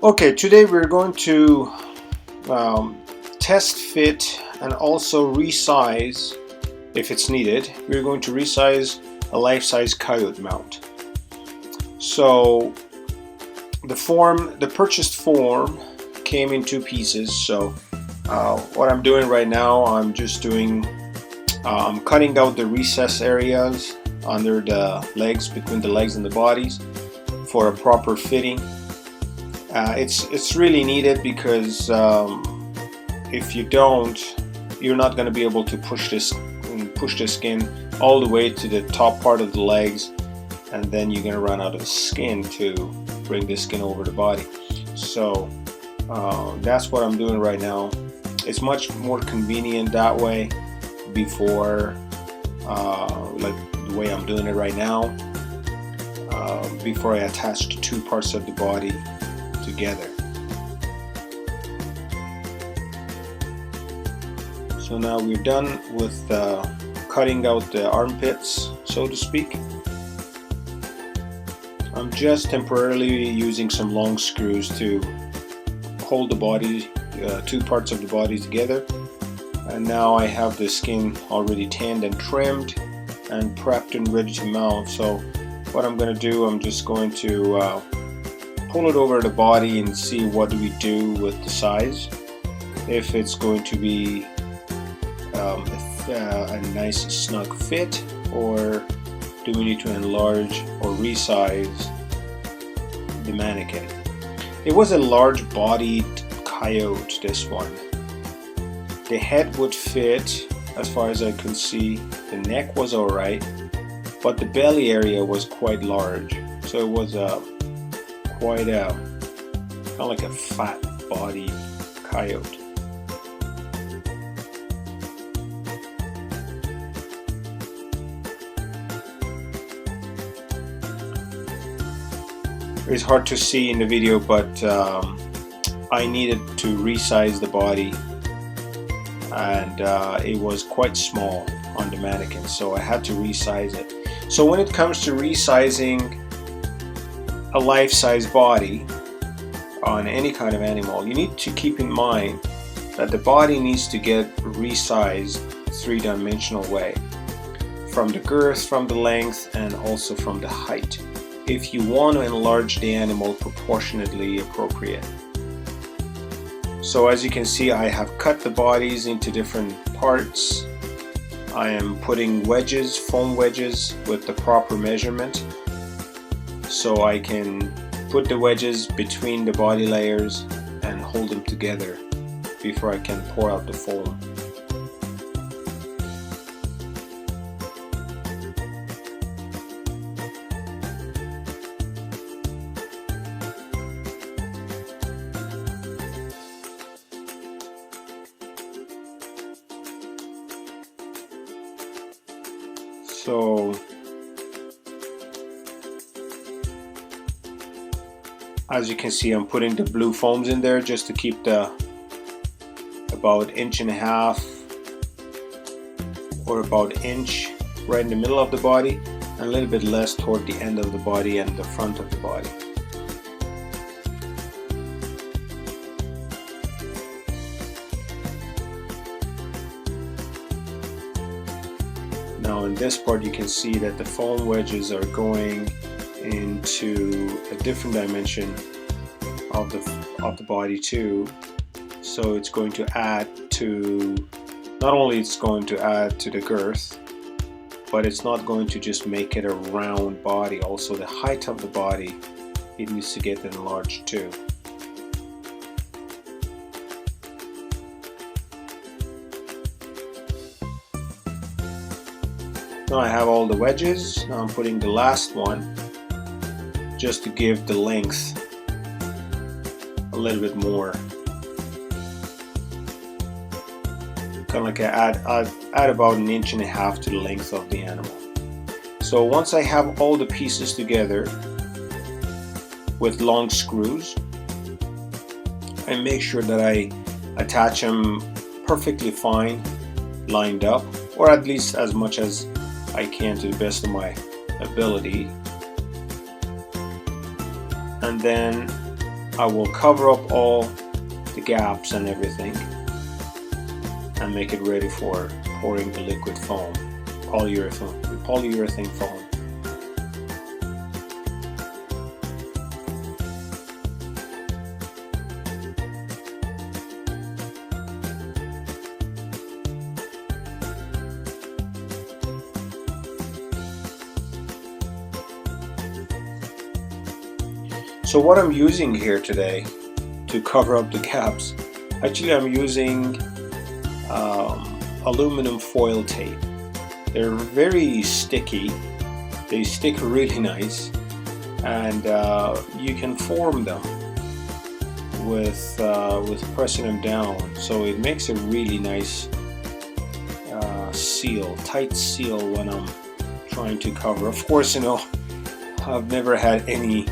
Okay, today we're going to test fit and also resize if it's needed. We're going to resize a life-size coyote mount. So the purchased form came in two pieces. So what I'm doing right now, I'm just doing I'm cutting out the recess areas under the legs, between the legs and the bodies, for a proper fitting. It's really needed because if you don't, you're not going to be able to push the skin all the way to the top part of the legs, and then you're going to run out of skin to bring the skin over the body. So that's what I'm doing right now. It's much more convenient that way before, like the way I'm doing it right now, before I attach the two parts of the body together. So now we're done with cutting out the armpits, so to speak. I'm just temporarily using some long screws to hold the body, two parts of the body together. And now I have the skin already tanned and trimmed and prepped and ready to mount. So what I'm going to do, I'm just going to pull it over the body and see what do we do with the size. If it's going to be a nice snug fit, or do we need to enlarge or resize the mannequin. It was a large bodied coyote, this one. The head would fit as far as I could see. The neck was alright, but the belly area was quite large. So it was quite kind of like a fat body coyote. It's hard to see in the video, but I needed to resize the body, and it was quite small on the mannequin, so I had to resize it. So when it comes to resizing a life-size body on any kind of animal, you need to keep in mind that the body needs to get resized three-dimensional way, from the girth, from the length, and also from the height, if you want to enlarge the animal proportionately appropriate. So as you can see, I have cut the bodies into different parts. I am putting wedges, foam wedges, with the proper measurement, so I can put the wedges between the body layers and hold them together before I can pour out the foam. So as you can see, I'm putting the blue foams in there just to keep the about 1.5 inches or about inch right in the middle of the body, and a little bit less toward the end of the body and the front of the body. Now in this part you can see that the foam wedges are going into a different dimension of the body too. So it's going to add to, not only it's going to add to the girth, but it's not going to just make it a round body. Also the height of the body, it needs to get enlarged too. Now I have all the wedges. Now I'm putting the last one just to give the length a little bit more. Kind of like add about 1.5 inches to the length of the animal. So once I have all the pieces together with long screws, I make sure that I attach them perfectly fine, lined up, or at least as much as I can to the best of my ability. And then I will cover up all the gaps and everything and make it ready for pouring the liquid foam, polyurethane foam. So what I'm using here today to cover up the gaps, actually I'm using aluminum foil tape. They're very sticky, they stick really nice, and you can form them with pressing them down, so it makes a really nice tight seal when I'm trying to cover. Of course, you know, I've never had any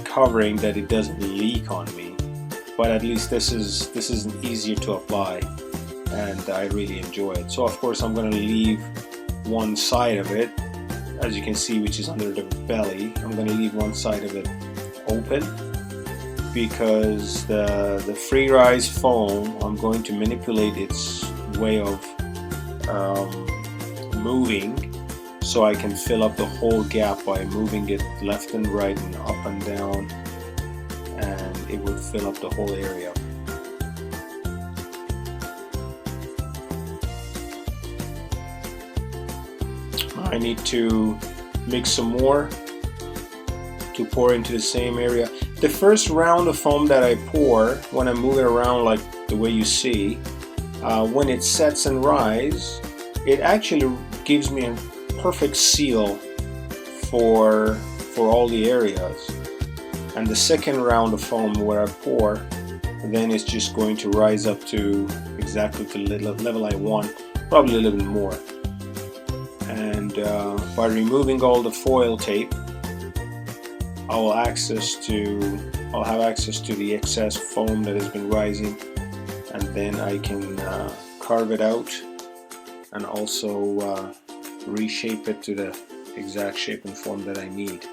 covering that it doesn't leak on me, but at least this is easier to apply, and I really enjoy it. So of course I'm going to leave one side of it, as you can see, which is under the belly. I'm going to leave one side of it open because the free rise foam, I'm going to manipulate its way of moving, so I can fill up the whole gap by moving it left and right and up and down, and it will fill up the whole area. I need to mix some more to pour into the same area. The first round of foam that I pour, when I move it around like the way you see, when it sets and rise, it actually gives me a perfect seal for all the areas. And the second round of foam where I pour, then it's just going to rise up to exactly the level I want, probably a little bit more. And by removing all the foil tape, I'll have access to the excess foam that has been rising, and then I can carve it out and also reshape it to the exact shape and form that I need.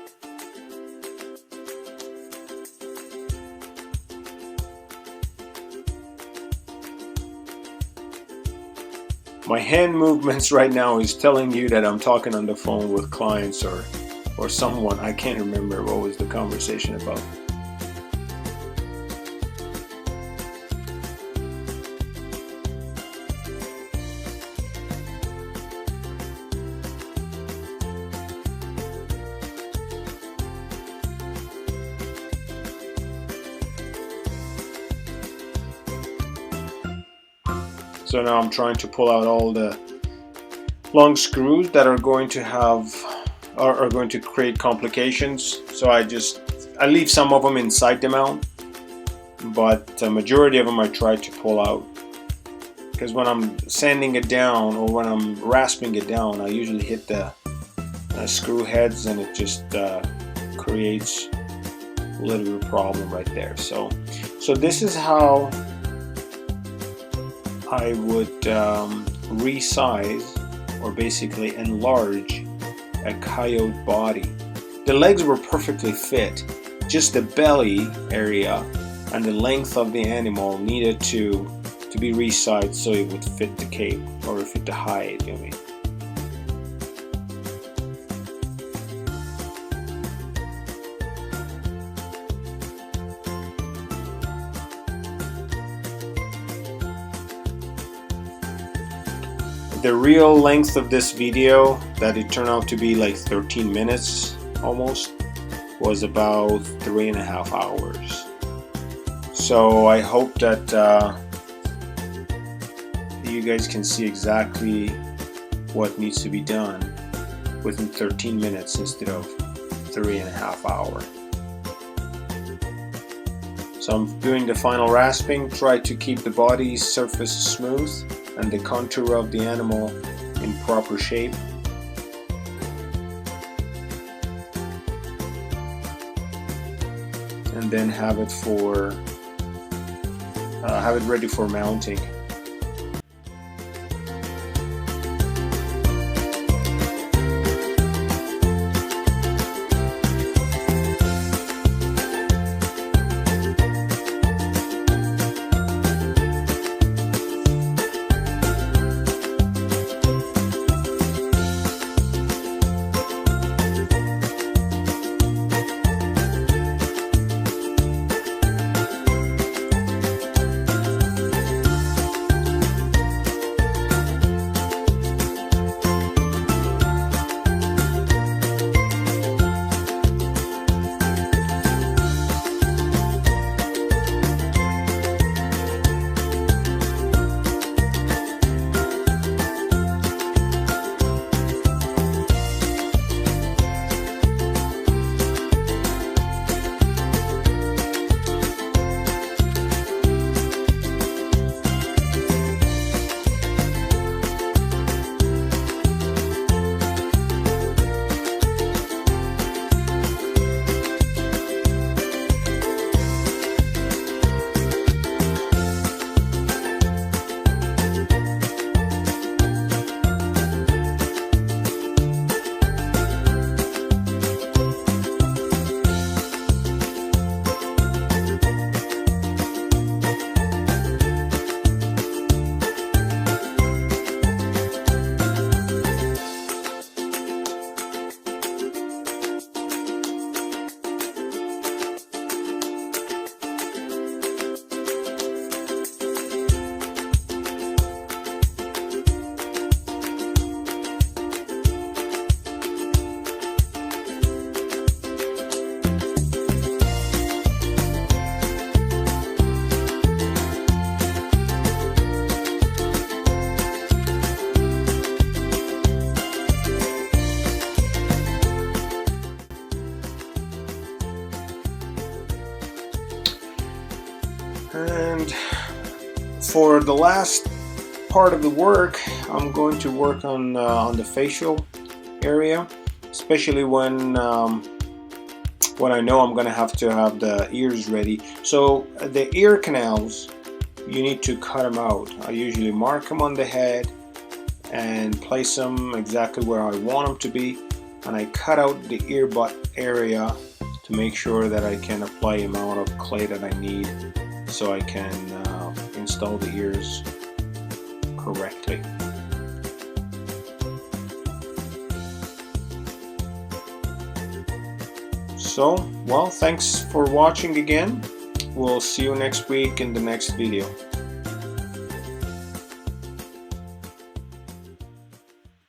My hand movements right now is telling you that I'm talking on the phone with clients or someone. I can't remember what was the conversation about. So now I'm trying to pull out all the long screws that are going to are going to create complications. So I leave some of them inside the mount, but the majority of them I try to pull out, because when I'm sanding it down or when I'm rasping it down, I usually hit the screw heads, and it just creates a little bit of a problem right there. So this is how I would resize, or basically enlarge, a coyote body. The legs were perfectly fit, just the belly area and the length of the animal needed to be resized so it would fit the cape, or fit the hide, you mean. The real length of this video, that it turned out to be like 13 minutes almost, was about 3.5 hours. So I hope that you guys can see exactly what needs to be done within 13 minutes instead of 3.5 hours. So I'm doing the final rasping, try to keep the body surface smooth and the contour of the animal in proper shape. And then have it ready for mounting. And for the last part of the work, I'm going to work on the facial area, especially when I know I'm going to have the ears ready. So the ear canals, you need to cut them out. I usually mark them on the head and place them exactly where I want them to be, and I cut out the ear butt area to make sure that I can apply the amount of clay that I need so I can install the ears correctly. So, well, thanks for watching again. We'll see you next week in the next video.